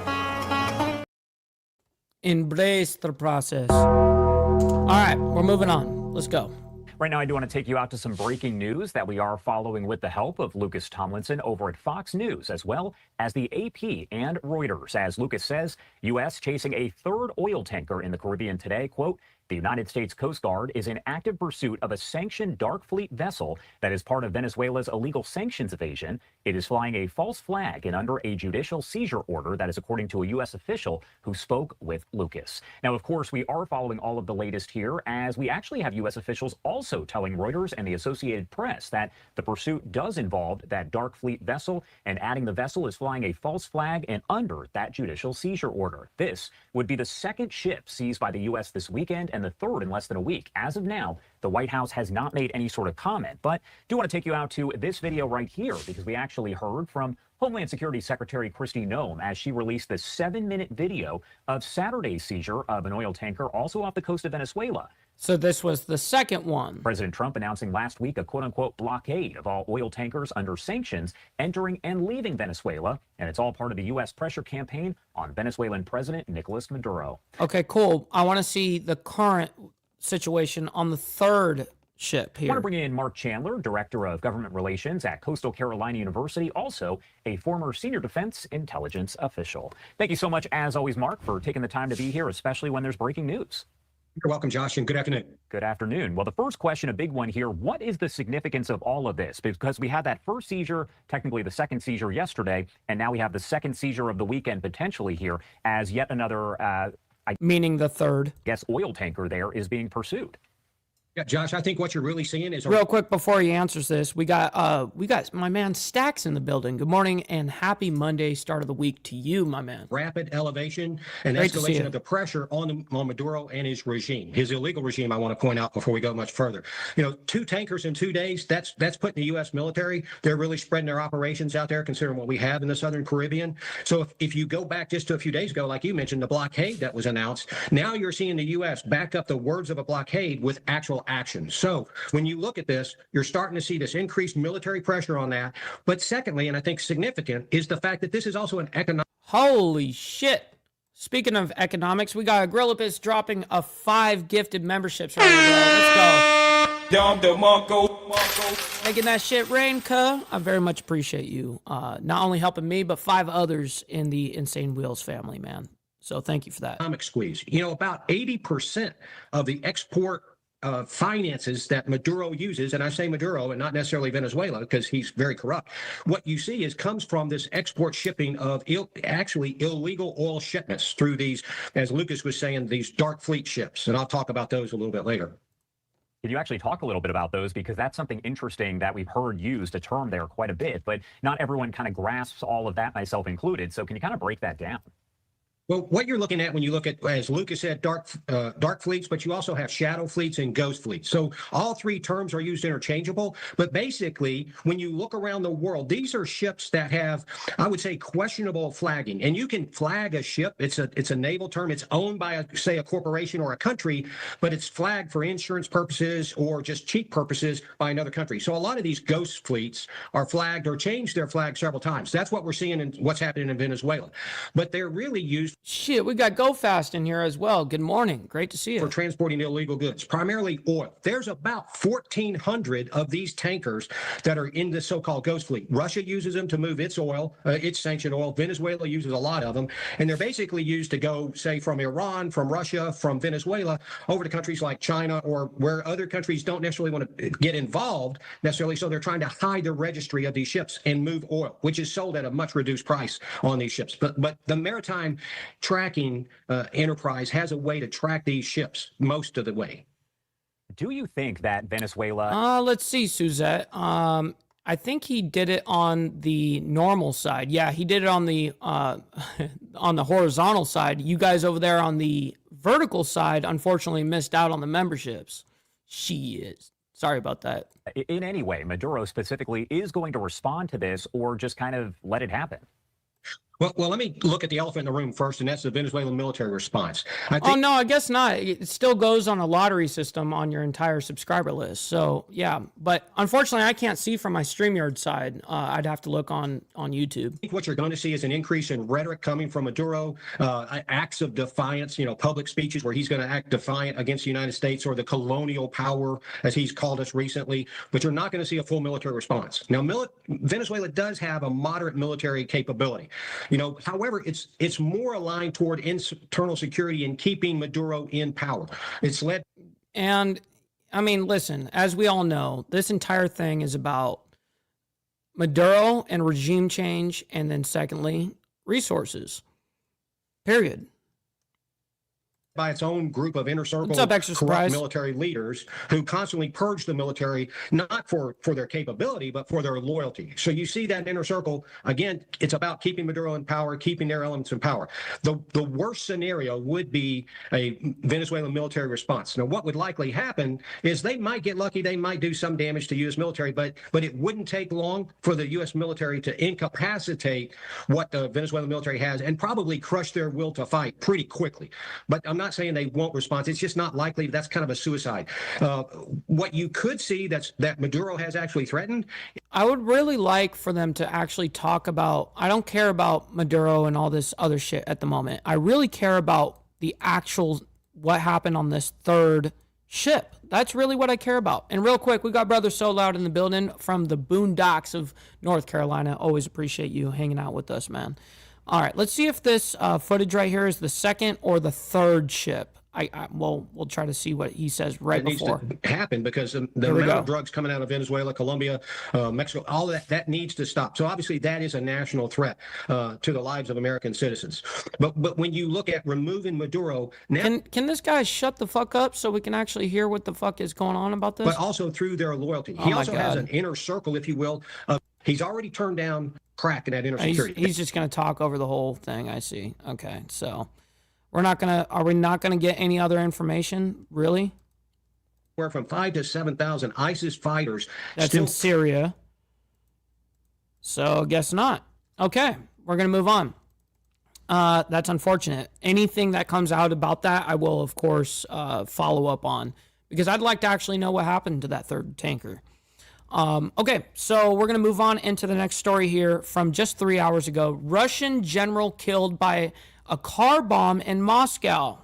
Embrace the process. All right, we're moving on. Let's go. Right now, I do want to take you out to some breaking news that we are following with the help of Lucas Tomlinson over at Fox News, as well as the AP and Reuters. As Lucas says, U.S. chasing a third oil tanker in the Caribbean today. Quote, the United States Coast Guard is in active pursuit of a sanctioned dark fleet vessel that is part of Venezuela's illegal sanctions evasion. It is flying a false flag and under a judicial seizure order. That is according to a U.S. official who spoke with Lucas. Now, of course, we are following all of the latest here, as we actually have U.S. officials also telling Reuters and the Associated Press that the pursuit does involve that dark fleet vessel, and adding the vessel is flying a false flag and under that judicial seizure order. This would be the second ship seized by the U.S. this weekend, and the third in less than a week. As of now, the White House has not made any sort of comment, but do want to take you out to this video right here, because we actually heard from Homeland Security Secretary Kristi Noem as she released the 7-minute video of Saturday's seizure of an oil tanker also off the coast of Venezuela. So this was the second one. President Trump announcing last week a quote-unquote blockade of all oil tankers under sanctions entering and leaving Venezuela, and it's all part of the U.S. pressure campaign on Venezuelan President Nicolas Maduro. Okay, cool. I want to see the current situation on the third ship here. I want to bring in Mark Chandler, Director of Government Relations at Coastal Carolina University, also a former senior defense intelligence official. Thank you so much, as always, Mark, for taking the time to be here, especially when there's breaking news. You're welcome, Josh, and good afternoon. Good afternoon. Well, the first question, a big one here, what is the significance of all of this? Because we had that first seizure, technically the second seizure yesterday, and now we have the second seizure of the weekend potentially here as yet another, meaning the third, oil tanker there is being pursued. Yeah, Josh, I think what you're really seeing is real quick before he answers this, we got my man Stacks in the building. Good morning and happy Monday, start of the week to you, my man. Rapid elevation and Great escalation of the pressure on Maduro and his regime, his illegal regime. I want to point out before we go much further. You know, 2 tankers in 2 days. That's putting the U.S. military. They're really spreading their operations out there, considering what we have in the Southern Caribbean. So if you go back just to a few days ago, like you mentioned, the blockade that was announced. Now you're seeing the U.S. back up the words of a blockade with actual action. So when you look at this, you're starting to see this increased military pressure on that. But secondly, and I think significant, is the fact that this is also an economic. Holy shit. Speaking of economics, we got Agrillipus dropping a 5 gifted memberships right now. Let's go. Making that shit rain, cuh. I very much appreciate you. Not only helping me, but 5 others in the Insane Wheels family, man. So thank you for that. Economic squeeze. You know, about 80% of the export finances that Maduro uses, and I say Maduro and not necessarily Venezuela because he's very corrupt, what you see is comes from this export shipping of actually illegal oil shipments through these, as Lucas was saying, these dark fleet ships. And I'll talk about those a little bit later. Can you actually talk a little bit about those? Because that's something interesting that we've heard used, a term there quite a bit, but not everyone kind of grasps all of that, myself included. So can you kind of break that down? Well, what you're looking at when you look at, as Lucas said, dark fleets, but you also have shadow fleets and ghost fleets. So all 3 terms are used interchangeable. But basically, when you look around the world, these are ships that have, I would say, questionable flagging. And you can flag a ship. It's a naval term. It's owned by, say, a corporation or a country, but it's flagged for insurance purposes or just cheap purposes by another country. So a lot of these ghost fleets are flagged or changed their flag several times. That's what we're seeing in what's happening in Venezuela. But they're really used. Shit, we got Go Fast in here as well. Good morning. Great to see you. For transporting illegal goods, primarily oil. There's about 1,400 of these tankers that are in the so-called ghost fleet. Russia uses them to move its oil, its sanctioned oil. Venezuela uses a lot of them. And they're basically used to go, say, from Iran, from Russia, from Venezuela, over to countries like China or where other countries don't necessarily want to get involved necessarily. So they're trying to hide the registry of these ships and move oil, which is sold at a much reduced price on these ships. But the maritime tracking enterprise has a way to track these ships most of the way. Do you think that Venezuela... Let's see, Suzette. I think he did it on the normal side. Yeah, he did it on the horizontal side. You guys over there on the vertical side, unfortunately, missed out on the memberships. She is. Sorry about that. In any way, Maduro specifically is going to respond to this or just kind of let it happen? Well, let me look at the elephant in the room first, and that's the Venezuelan military response. Oh, no, I guess not. It still goes on a lottery system on your entire subscriber list. So, yeah. But unfortunately, I can't see from my StreamYard side. I'd have to look on YouTube. I think what you're going to see is an increase in rhetoric coming from Maduro, acts of defiance, public speeches where he's going to act defiant against the United States or the colonial power, as he's called us recently. But you're not going to see a full military response. Now, Venezuela does have a moderate military capability. However, it's more aligned toward internal security and keeping Maduro in power. It's led. And I mean, listen, as we all know, this entire thing is about Maduro and regime change, and then secondly, resources. Period. By its own group of inner circle corrupt military leaders who constantly purge the military, not for their capability, but for their loyalty. So you see that inner circle, again, it's about keeping Maduro in power, keeping their elements in power. The worst scenario would be a Venezuelan military response. Now, what would likely happen is they might get lucky, they might do some damage to U.S. military, but it wouldn't take long for the U.S. military to incapacitate what the Venezuelan military has and probably crush their will to fight pretty quickly. But I'm not saying they won't respond. It's just not likely. That's kind of a suicide. What you could see that Maduro has actually threatened. I would really like for them to actually talk about, I don't care about Maduro and all this other shit at the moment. I really care about the actual, what happened on this third ship. That's really what I care about. And real quick, we got Brother So Loud in the building from the boondocks of North Carolina. Always appreciate you hanging out with us, man. All right, let's see if this footage right here is the second or the third ship. We'll try to see what he says right before. Needs to happen because the amount of drugs coming out of Venezuela, Colombia, Mexico, all of that needs to stop. So obviously that is a national threat to the lives of American citizens. But when you look at removing Maduro now, can this guy shut the fuck up so we can actually hear what the fuck is going on about this? But also through their loyalty, he also has an inner circle, if you will. He's already turned down crack in that inner security. He's just going to talk over the whole thing. I see. Okay, so are we not going to get any other information, really? Where from 5,000 to 7,000 ISIS fighters. That's in Syria. So guess not. Okay, we're going to move on. That's unfortunate. Anything that comes out about that, I will, of course, follow up on. Because I'd like to actually know what happened to that third tanker. Okay, so we're going to move on into the next story here from just 3 hours ago. Russian general killed by a car bomb in Moscow.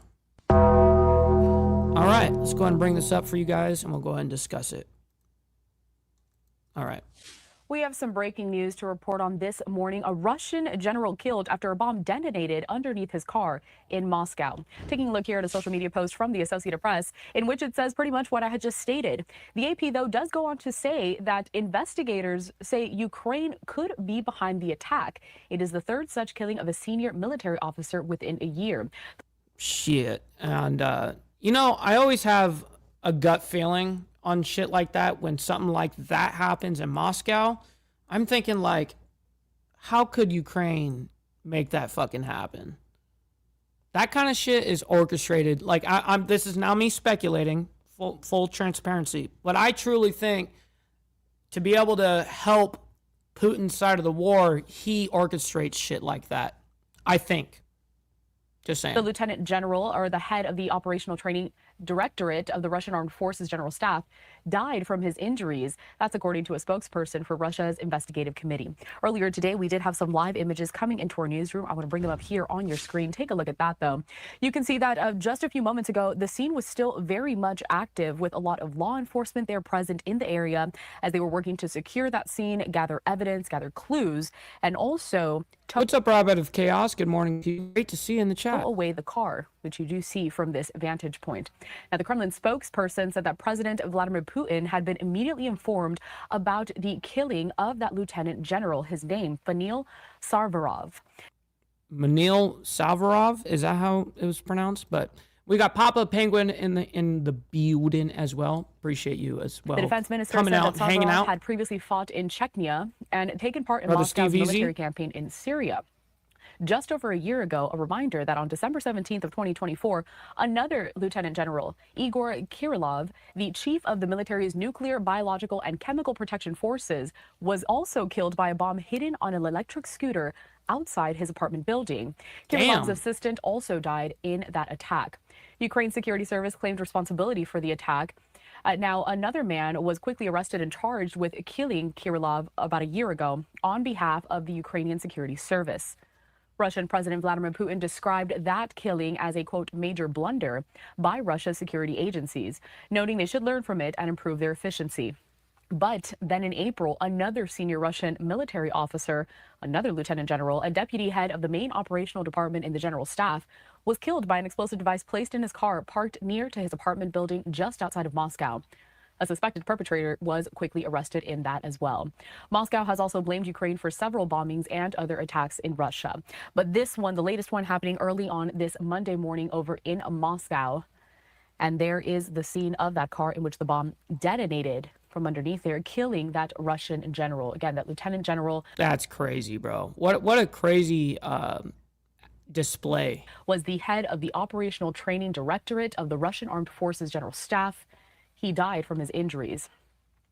All right, let's go ahead and bring this up for you guys, and we'll go ahead and discuss it. All right. We have some breaking news to report on this morning. A Russian general killed after a bomb detonated underneath his car in Moscow. Taking a look here at a social media post from the Associated Press, in which it says pretty much what I had just stated. The AP, though, does go on to say that investigators say Ukraine could be behind the attack. It is the third such killing of a senior military officer within a year. Shit. And, I always have a gut feeling on shit like that. When something like that happens in Moscow, I'm thinking, like, how could Ukraine make that fucking happen? That kind of shit is orchestrated. Like, this is now me speculating, full transparency, but I truly think to be able to help Putin's side of the war, he orchestrates shit like that. I think. Just saying. The lieutenant general, or the head of the operational training directorate of the Russian Armed Forces General Staff, died from his injuries. That's according to a spokesperson for Russia's investigative committee. Earlier today, we did have some live images coming into our newsroom. I want to bring them up here on your screen. Take a look at that, though. You can see that just a few moments ago, the scene was still very much active, with a lot of law enforcement there present in the area as they were working to secure that scene, gather evidence, gather clues, and also... What's up, Rob, out of Chaos? Good morning to you. Great to see you in the chat. Away the car, which you do see from this vantage point. Now, the Kremlin spokesperson said that President Vladimir Putin had been immediately informed about the killing of that lieutenant general. His name, Vanil Savarov. Vanil Savarov, is that how it was pronounced? But we got Papa Penguin in the building as well. Appreciate you as well. The defense minister coming said out, that hanging Savarov out. had previously fought in Chechnya and taken part in Brother Moscow's Steve Easy. military campaign in Syria. just over a year ago, a reminder that on December 17th of 2024, another Lieutenant General, Igor Kirillov, the chief of the military's nuclear, biological, and chemical protection forces, was also killed by a bomb hidden on an electric scooter outside his apartment building. Kirillov's assistant also died in that attack. Ukraine's security service claimed responsibility for the attack. Now, another man was quickly arrested and charged with killing Kirillov about a year ago on behalf of the Ukrainian security service. Russian President Vladimir Putin described that killing as a, quote, major blunder by Russia's security agencies, noting they should learn from it and improve their efficiency. But then in April, another senior Russian military officer, another lieutenant general, a deputy head of the main operational department in the general staff, was killed by an explosive device placed in his car parked near to his apartment building just outside of Moscow. A suspected perpetrator was quickly arrested in that as well. Moscow has also blamed Ukraine for several bombings and other attacks in Russia. But this one, the latest one, happening early on this Monday morning over in Moscow. And there is the scene of that car in which the bomb detonated from underneath there, killing that Russian general. Again, that lieutenant general. That's crazy, bro. What a crazy display. Was the head of the Operational Training Directorate of the Russian Armed Forces General Staff. He died from his injuries.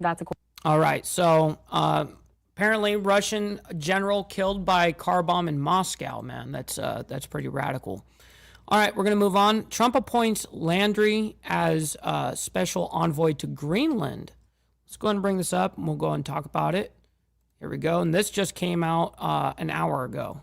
That's all right. So apparently, Russian general killed by car bomb in Moscow. Man, that's pretty radical. All right, we're going to move on. Trump appoints Landry as special envoy to Greenland. Let's go ahead and bring this up, and we'll go and talk about it. Here we go. And this just came out an hour ago.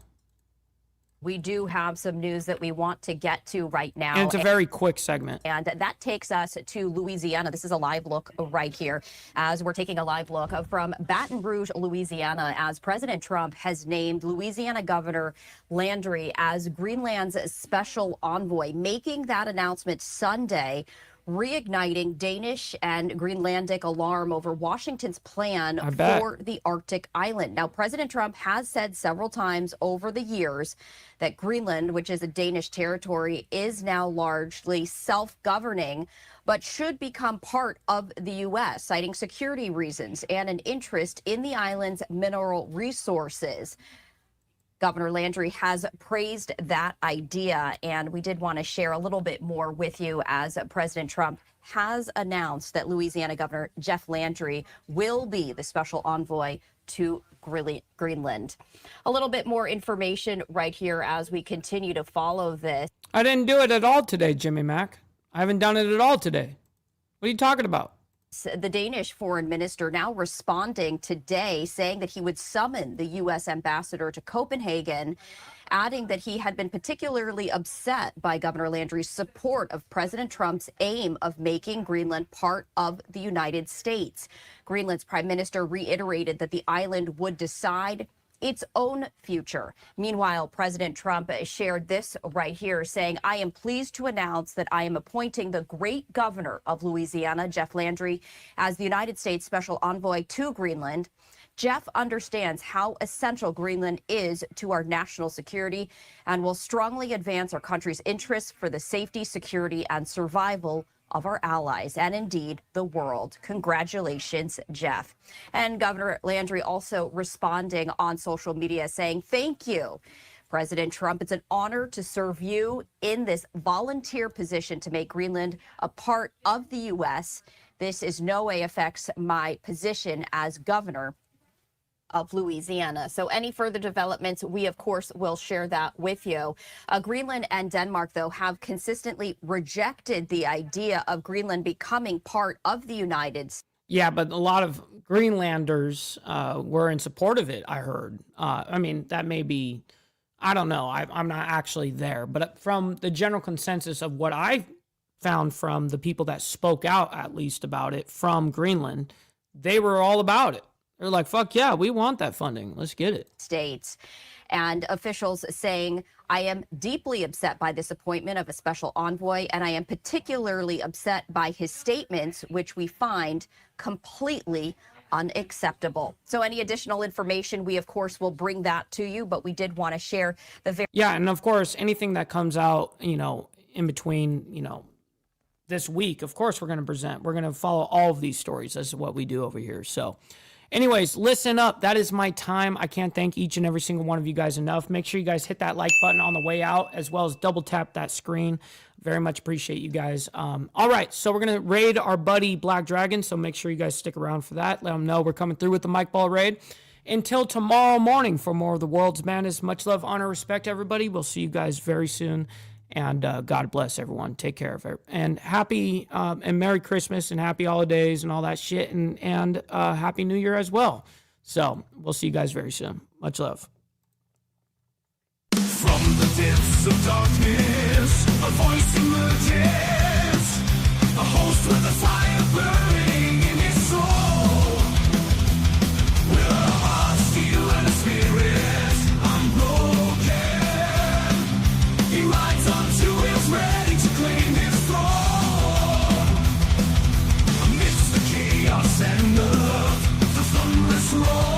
We do have some news that we want to get to right now. And it's a very quick segment. And that takes us to Louisiana. This is a live look right here as we're taking a live look from Baton Rouge, Louisiana, as President Trump has named Louisiana Governor Landry as Greenland's special envoy, making that announcement Sunday, reigniting Danish and Greenlandic alarm over Washington's plan for the Arctic island. Now, President Trump has said several times over the years that Greenland, which is a Danish territory, is now largely self-governing, but should become part of the U.S., citing security reasons and an interest in the island's mineral resources. Governor Landry has praised that idea, and we did want to share a little bit more with you as President Trump has announced that Louisiana Governor Jeff Landry will be the special envoy to Greenland. A little bit more information right here as we continue to follow this. I didn't do it at all today, Jimmy Mack. I haven't done it at all today. What are you talking about? The Danish foreign minister now responding today, saying that he would summon the U.S. ambassador to Copenhagen, adding that he had been particularly upset by Governor Landry's support of President Trump's aim of making Greenland part of the United States. Greenland's prime minister reiterated that the island would decide its own future. Meanwhile, President Trump shared this right here, saying, I am pleased to announce that I am appointing the great governor of Louisiana, Jeff Landry, as the United States special envoy to Greenland. Jeff understands how essential Greenland is to our national security and will strongly advance our country's interests for the safety, security, and survival of our allies and indeed the world. Congratulations, Jeff. And Governor Landry also responding on social media saying, thank you, President Trump. It's an honor to serve you in this volunteer position to make Greenland a part of the U.S. This in no way affects my position as governor of Louisiana. So any further developments, we, of course, will share that with you. Greenland and Denmark, though, have consistently rejected the idea of Greenland becoming part of the United States. Yeah, but a lot of Greenlanders were in support of it, I heard. I mean, that may be, I don't know. I'm not actually there. But from the general consensus of what I found from the people that spoke out, at least, about it from Greenland, they were all about it. They're like, fuck yeah, we want that funding. Let's get it. States. And officials saying, I am deeply upset by this appointment of a special envoy, and I am particularly upset by his statements, which we find completely unacceptable. So any additional information, we, of course, will bring that to you, but we did want to share the Yeah, and of course, anything that comes out, in between, this week, of course, we're going to present. We're going to follow all of these stories. That's what we do over here. So Anyways, listen up. That is my time. I can't thank each and every single one of you guys enough. Make sure you guys hit that like button on the way out, as well as double tap that screen. Very much appreciate you guys. All right, so we're going to raid our buddy Black Dragon, so make sure you guys stick around for that. Let them know we're coming through with the Mike Ball raid. Until tomorrow morning for more of the world's madness. Much love, honor, respect, everybody. We'll see you guys very soon. And God bless everyone. Take care of it. And happy and Merry Christmas and happy holidays and all that shit. And Happy New Year as well. So we'll see you guys very soon. Much love. From the depths of darkness, a voice emerges. A host with a fire burning in his soul. With a heart, steel, and a spirit unbroken. He rides on two wheels, ready to claim his throne. Amidst the chaos and the thunderous roar.